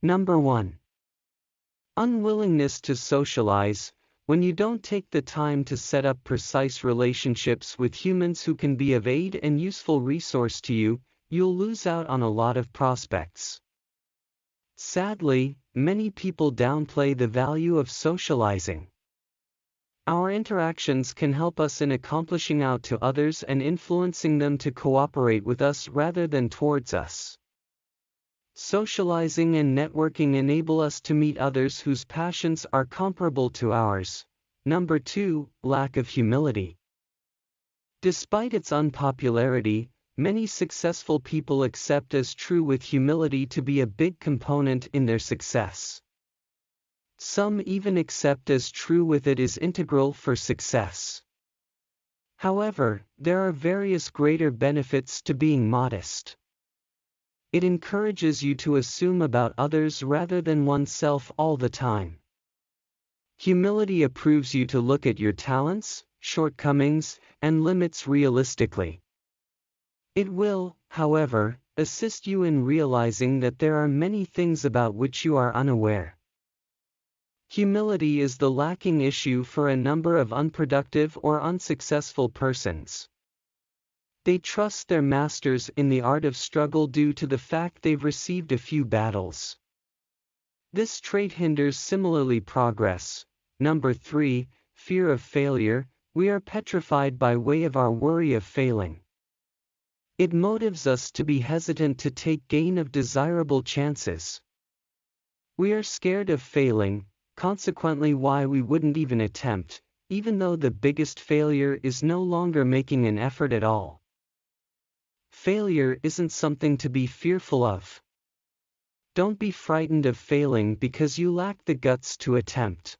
Number 1. Unwillingness to socialize. When you don't take the time to set up precise relationships with humans who can be of aid and useful resource to you, you'll lose out on a lot of prospects. Sadly, many people downplay the value of socializing. Our interactions can help us in accomplishing out to others and influencing them to cooperate with us rather than towards us. Socializing and networking enable us to meet others whose passions are comparable to ours. Number 2, lack of humility. Despite its unpopularity, many successful people accept as true with humility to be a big component in their success. Some even accept as true with it is integral for success. However, there are various greater benefits to being modest. It encourages you to assume about others rather than oneself all the time. Humility approves you to look at your talents, shortcomings, and limits realistically. It will, however, assist you in realizing that there are many things about which you are unaware. Humility is the lacking issue for a number of unproductive or unsuccessful persons. They trust their masters in the art of struggle due to the fact they've received a few battles. This trait hinders similarly progress. Number 3, fear of failure. We are petrified by way of our worry of failing. It motives us to be hesitant to take gain of desirable chances. We are scared of failing, consequently why we wouldn't even attempt, even though the biggest failure is no longer making an effort at all. Failure isn't something to be fearful of. Don't be frightened of failing because you lack the guts to attempt.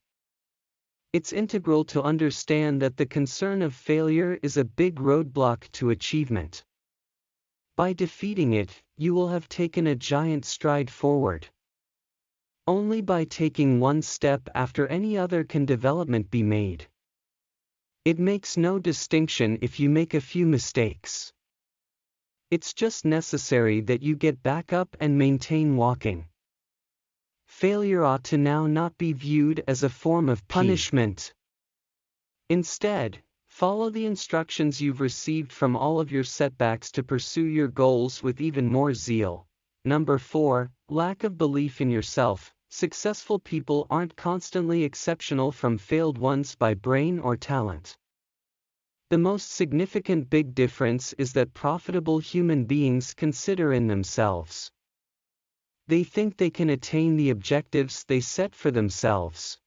It's integral to understand that the concern of failure is a big roadblock to achievement. By defeating it, you will have taken a giant stride forward. Only by taking one step after any other can development be made. It makes no distinction if you make a few mistakes. It's just necessary that you get back up and maintain walking. Failure ought to now not be viewed as a form of punishment. Instead, follow the instructions you've received from all of your setbacks to pursue your goals with even more zeal. Number 4, lack of belief in yourself. Successful people aren't constantly exceptional from failed ones by brain or talent. The most significant big difference is that profitable human beings consider in themselves. They think they can attain the objectives they set for themselves.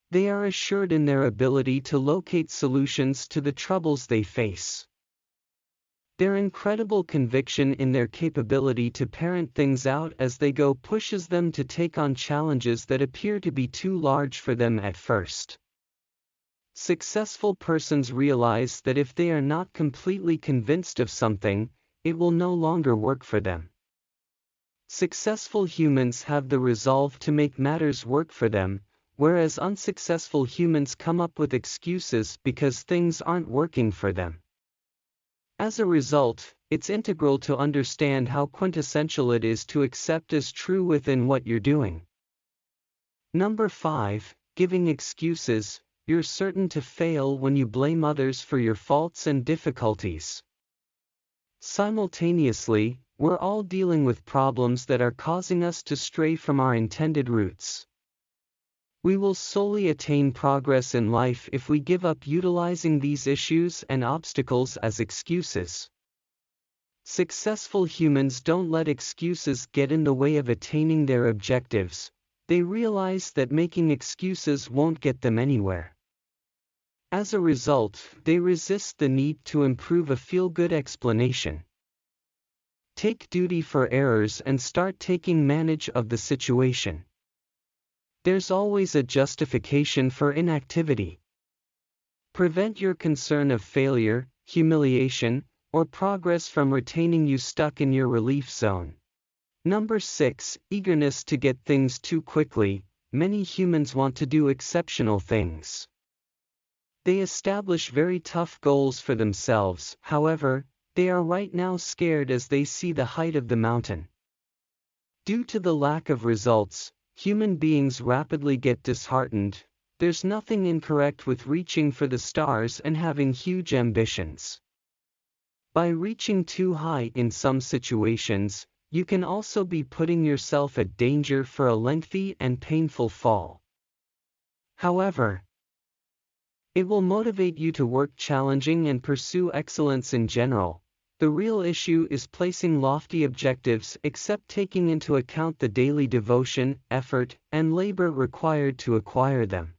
They are assured in their ability to locate solutions to the troubles they face. Their incredible conviction in their capability to parent things out as they go pushes them to take on challenges that appear to be too large for them at first. Successful persons realize that if they are not completely convinced of something, it will no longer work for them. Successful humans have the resolve to make matters work for them, whereas unsuccessful humans come up with excuses because things aren't working for them. As a result, it's integral to understand how quintessential it is to accept as true within what you're doing. Number 5, giving excuses. You're certain to fail when you blame others for your faults and difficulties. Simultaneously, we're all dealing with problems that are causing us to stray from our intended routes. We will solely attain progress in life if we give up utilizing these issues and obstacles as excuses. Successful humans don't let excuses get in the way of attaining their objectives. They realize that making excuses won't get them anywhere. As a result, they resist the need to improve a feel-good explanation. Take duty for errors and start taking manage of the situation. There's always a justification for inactivity. Prevent your concern of failure, humiliation, or progress from retaining you stuck in your relief zone. Number 6, eagerness to get things too quickly. Many humans want to do exceptional things. They establish very tough goals for themselves, however, they are right now scared as they see the height of the mountain. Due to the lack of results, human beings rapidly get disheartened. There's nothing incorrect with reaching for the stars and having huge ambitions. By reaching too high in some situations, you can also be putting yourself at danger for a lengthy and painful fall. However, it will motivate you to work challenging and pursue excellence in general. The real issue is placing lofty objectives except taking into account the daily devotion, effort, and labor required to acquire them.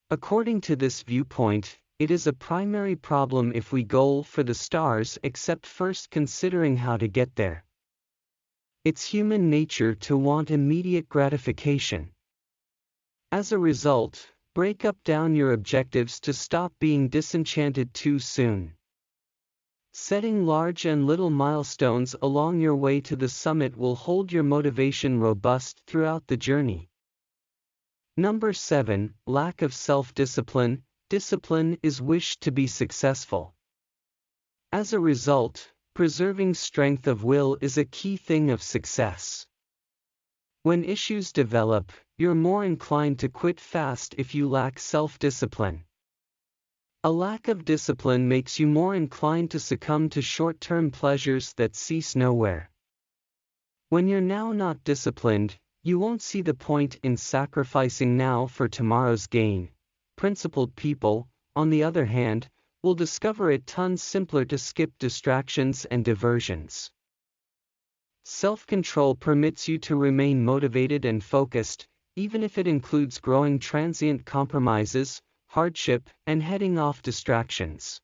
According to this viewpoint, it is a primary problem if we goal for the stars except first considering how to get there. It's human nature to want immediate gratification. As a result, break up down your objectives to stop being disenchanted too soon. Setting large and little milestones along your way to the summit will hold your motivation robust throughout the journey. Number 7, lack of self-discipline. Discipline is wished to be successful. As a result, preserving strength of will is a key thing of success. When issues develop, you're more inclined to quit fast if you lack self-discipline. A lack of discipline makes you more inclined to succumb to short-term pleasures that cease nowhere. When you're now not disciplined, you won't see the point in sacrificing now for tomorrow's gain. Principled people, on the other hand, will discover it tons simpler to skip distractions and diversions. Self-control permits you to remain motivated and focused, even if it includes growing transient compromises, hardship, and heading off distractions.